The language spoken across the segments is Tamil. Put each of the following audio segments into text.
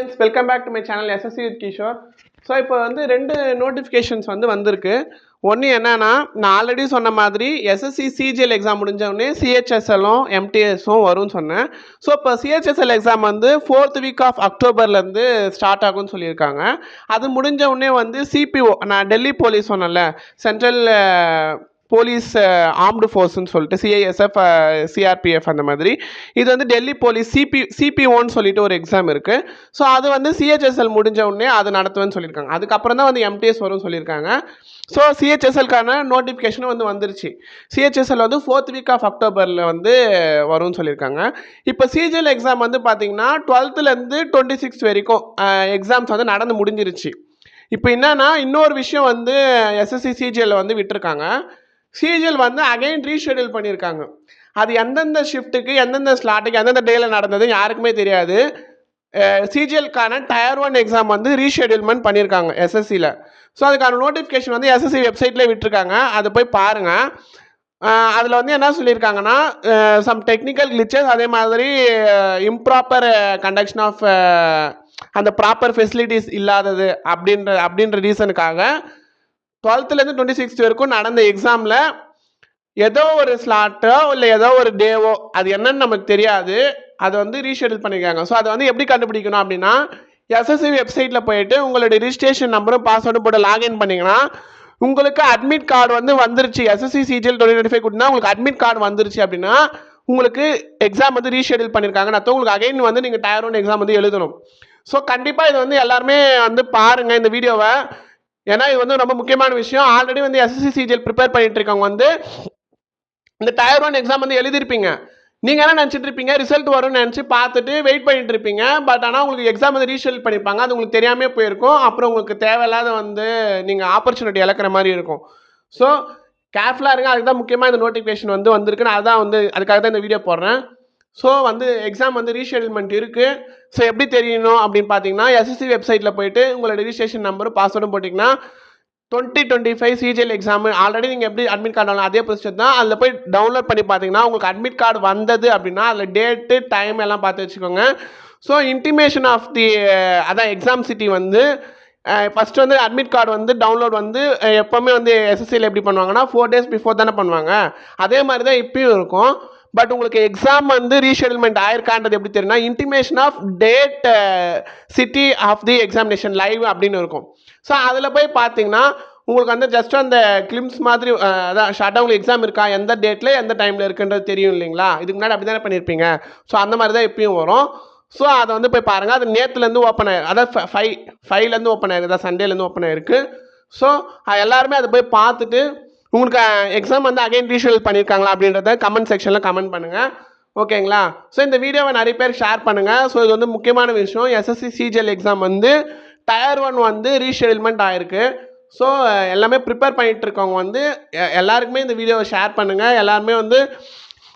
Friends, welcome back to my channel SSC with Kishore. So இப்போ வந்து 2 நோட்டிஃபிகேஷன்ஸ் வந்திருக்கு. ஒன்று என்னன்னா, நான் ஆல்ரெடி சொன்ன மாதிரி எஸ்எஸ்சி சிஜிஎல் எக்ஸாம் முடிஞ்சவொடனே சிஹெச்எஸ்எல்லும் எம்டிஎஸும் வரும்னு சொன்னேன். ஸோ இப்போ சிஹெச்எஸ்எல் எக்ஸாம் வந்து 4th வீக் ஆஃப் அக்டோபர்லேருந்து ஸ்டார்ட் ஆகும்னு சொல்லியிருக்காங்க. அது முடிஞ்ச உடனே வந்து சிபிஓ, நான் டெல்லி போலீஸ் சொன்னேன்ல, சென்ட்ரல் போலீஸ் ஆர்ம்டு ஃபோர்ஸ்ன்னு சொல்லிட்டு சிஐஎஸ்எஃப், சிஆர்பிஎஃப் அந்த மாதிரி, இது வந்து டெல்லி போலீஸ் சிபிஓன்னு சொல்லிட்டு ஒரு எக்ஸாம் இருக்குது. ஸோ அது வந்து சிஹெச்எஸ்எல் முடிஞ்ச உடனே அது நடத்துவேன்னு சொல்லியிருக்காங்க. அதுக்கப்புறம் தான் வந்து எம்டிஎஸ் வரும்னு சொல்லியிருக்காங்க. ஸோ சிஹெச்எஸ்எல்கான நோட்டிஃபிகேஷனும் வந்து வந்துருச்சு. சிஹெச்எஸ்எல் வந்து 4th வீக் ஆஃப் அக்டோபரில் வந்து வரும்னு சொல்லியிருக்காங்க. இப்போ சிஜிஎல் எக்ஸாம் வந்து பார்த்தீங்கன்னா 12th 26 வரைக்கும் எக்ஸாம்ஸ் வந்து நடந்து முடிஞ்சிருச்சு. இப்போ என்னன்னா, இன்னொரு விஷயம் வந்து எஸ்எஸ்சி சிஜிஎல் வந்து விட்டுருக்காங்க. சிஜிஎல் வந்து அகைன் ரீஷெடியூல் பண்ணியிருக்காங்க. அது எந்தெந்த ஷிஃப்ட்டுக்கு, எந்தெந்த ஸ்லாட்டுக்கு, எந்தெந்த டேயில் நடந்தது யாருக்குமே தெரியாது. சிஜிஎல்கான Tier 1 எக்ஸாம் வந்து ரீஷெடியூல்மெண்ட் பண்ணியிருக்காங்க எஸ்எஸ்சியில். ஸோ அதுக்கான நோட்டிஃபிகேஷன் வந்து எஸ்எஸ்சி வெப்சைட்லேயே விட்டுருக்காங்க. அதை போய் பாருங்கள். அதில் வந்து என்ன சொல்லியிருக்காங்கன்னா, சம் டெக்னிக்கல் கிளிச்சஸ், அதே மாதிரி இம்ப்ராப்பர் கண்டக்ஷன் ஆஃப் அந்த ப்ராப்பர் ஃபெசிலிட்டிஸ் இல்லாதது அப்படின்ற ரீசனுக்காக 12th 26 வரைக்கும் நடந்த எக்ஸாமில் ஏதோ ஒரு ஸ்லாட்டோ இல்லை ஏதோ ஒரு டேவோ, அது என்னன்னு நமக்கு தெரியாது, அதை வந்து ரீஷெடியூல் பண்ணியிருக்காங்க. ஸோ அதை வந்து எப்படி கண்டுபிடிக்கணும் அப்படின்னா, எஸ்எஸ்சி வெப்சைட்டில் போயிட்டு உங்களுடைய ரிஜிஸ்ட்ரேஷன் நம்பரும் பாஸ்வேர்டும் போட்டு லாகின் பண்ணிங்கன்னா உங்களுக்கு அட்மிட் கார்டு வந்து வந்துருச்சு. எஸ்எஸ்சி சிஜிஎல் 2025 கொடுத்தா உங்களுக்கு அட்மிட் கார்டு வந்துருச்சு அப்படின்னா உங்களுக்கு எக்ஸாம் வந்து ரீஷெடியூல் பண்ணியிருக்காங்கன்னு அர்த்தம். உங்களுக்கு அகைன் வந்து நீங்கள் Tier 1 எக்ஸாம் வந்து எழுதணும். ஸோ கண்டிப்பாக இது வந்து எல்லாருமே வந்து பாருங்கள் இந்த வீடியோவை. ஏன்னா இது வந்து ரொம்ப முக்கியமான விஷயம். ஆல்ரெடி வந்து எஸ்எஸ்சி சிஜிஎல் ப்ரிப்பேர் பண்ணிட்டு இருக்கவங்க வந்து இந்த Tier 1 எக்ஸாம் வந்து எழுதிருப்பீங்க. நீங்கள் என்ன நினச்சிட்டு இருப்பீங்க, ரிசல்ட் வரும்னு நினச்சி பார்த்துட்டு வெயிட் பண்ணிட்டு இருப்பீங்க. பட் ஆனால் உங்களுக்கு எக்ஸாம் வந்து ரீஷெடியூல் பண்ணியிருப்பாங்க. அது உங்களுக்கு தெரியாமே போயிருக்கும். அப்புறம் உங்களுக்கு தேவையில்லாத வந்து நீங்கள் ஆப்பர்ச்சுனிட்டி இழக்கிற மாதிரி இருக்கும். ஸோ கேர்ஃபுல்லாக இருங்க. அதுக்கு தான் முக்கியமாக இந்த நோட்டிஃபிகேஷன் வந்து வந்திருக்குன்னு அதுதான் வந்து அதுக்காக தான் இந்த வீடியோ போடுறேன். ஸோ வந்து எக்ஸாம் வந்து ரீஷெடியூல்மெண்ட் இருக்குது. ஸோ எப்படி தெரியணும் அப்படின்னு பார்த்தீங்கன்னா, எஸ்எஸ்சி வெப்சைட்டில் போயிட்டு உங்களோட ரிஜிஸ்ட்ரேஷன் நம்பரும் பாஸ்வேர்டும் போட்டிங்கன்னா 2025 சிஜிஎல் எக்ஸாம் ஆல்ரெடி நீங்கள் எப்படி அட்மிட் கார்டு வாங்கலாம் அதே ப்ரொசீஜர் தான். அதில் போய் டவுன்லோட் பண்ணி பார்த்தீங்கன்னா உங்களுக்கு அட்மிட் கார்டு வந்தது அப்படின்னா அதில் டேட்டு டைம் எல்லாம் பார்த்து வச்சுக்கோங்க. ஸோ இன்டிமேஷன் ஆஃப் தி அதான் எக்ஸாம் சிட்டி வந்து ஃபஸ்ட்டு வந்து அட்மிட் கார்டு வந்து டவுன்லோட் வந்து எப்போவுமே வந்து எஸ்எஸ்சியில் எப்படி பண்ணுவாங்கன்னா 4 days பிஃபோர் தானே பண்ணுவாங்க. அதே மாதிரி தான் இப்பயும் இருக்கும். பட் உங்களுக்கு எக்ஸாம் வந்து ரீஷெடியூல்மெண்ட் ஆயிருக்கான்றது எப்படி தெரியும்னா, intimation of date city of the examination live அப்படின்னு இருக்கும். ஸோ அதில் போய் பார்த்தீங்கன்னா உங்களுக்கு வந்து ஜஸ்ட் அந்த கிளிம்ஸ் மாதிரி அதான் ஷார்ட்டாக உங்களுக்கு எக்ஸாம் இருக்கா, எந்த டேட்டில் எந்த டைமில் இருக்குன்றது தெரியும் இல்லைங்களா. இதுக்கு முன்னாடி அப்படி தானே பண்ணியிருப்பீங்க. ஸோ அந்த மாதிரி தான் எப்பயும் வரும். ஸோ அதை வந்து போய் பாருங்கள். அது நேற்றுலேருந்து ஓப்பன் ஆயிருக்கு, அதான் 5லேருந்து ஓப்பன் ஆயிருக்கு, அதான் சண்டேலேருந்து ஓப்பன் ஆயிருக்கு. ஸோ எல்லாருமே அதை போய் பார்த்துட்டு உங்களுக்கு எக்ஸாம் வந்து அகைன் ரீஷெடியூல் பண்ணியிருக்காங்களா அப்படின்றத கமெண்ட் செக்ஷனில் கமெண்ட் பண்ணுங்கள். ஓகேங்களா. ஸோ இந்த வீடியோவை நிறைய பேர் ஷேர் பண்ணுங்கள். ஸோ இது வந்து முக்கியமான விஷயம். எஸ்எஸ்சி சிஜிஎல் எக்ஸாம் வந்து Tier 1 வந்து ரீஷெடியூல்மெண்ட் ஆயிருக்கு. ஸோ எல்லாமே ப்ரிப்பேர் பண்ணிகிட்டு இருக்கவங்க வந்து எல்லாருக்குமே இந்த வீடியோவை ஷேர் பண்ணுங்கள். எல்லாருமே வந்து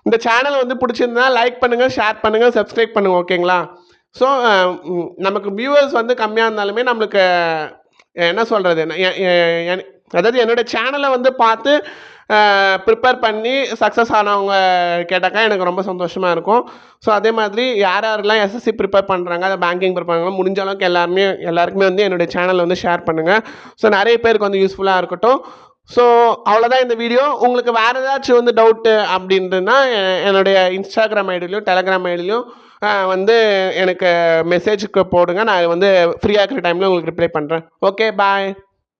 இந்த சேனல் வந்து பிடிச்சிருந்தா லைக் பண்ணுங்கள், ஷேர் பண்ணுங்கள், சப்ஸ்கிரைப் பண்ணுங்கள். ஓகேங்களா. ஸோ நமக்கு வியூவர்ஸ் வந்து கம்மியாக இருந்தாலுமே நம்மளுக்கு என்ன சொல்கிறது, அதாவது என்னோடய சேனலை வந்து பார்த்து ப்ரிப்பேர் பண்ணி சக்ஸஸ் ஆனவங்க கேட்டாக்கா எனக்கு ரொம்ப சந்தோஷமாக இருக்கும். ஸோ அதே மாதிரி யாரெல்லாம் எஸ்எஸ்சி ப்ரிப்பேர் பண்ணுறாங்க, அதை பேங்கிங் ப்ரிப்பேர் பண்ணுறாங்க, முடிஞ்ச அளவுக்கு எல்லாருக்குமே வந்து என்னுடைய சேனலை வந்து ஷேர் பண்ணுங்கள். ஸோ நிறைய பேருக்கு வந்து யூஸ்ஃபுல்லாக இருக்கட்டும். ஸோ அவ்வளோதான் இந்த வீடியோ. உங்களுக்கு வேறு ஏதாச்சும் வந்து டவுட்டு அப்படின்றதுனா என்னுடைய இன்ஸ்டாகிராம் ஐடியிலையும் டெலகிராம் ஐடியிலையும் வந்து எனக்கு மெசேஜுக்கு போடுங்க. நான் வந்து ஃப்ரீயாக இருக்கிற டைமில் உங்களுக்கு ரிப்ளை பண்ணுறேன். ஓகே, பாய்.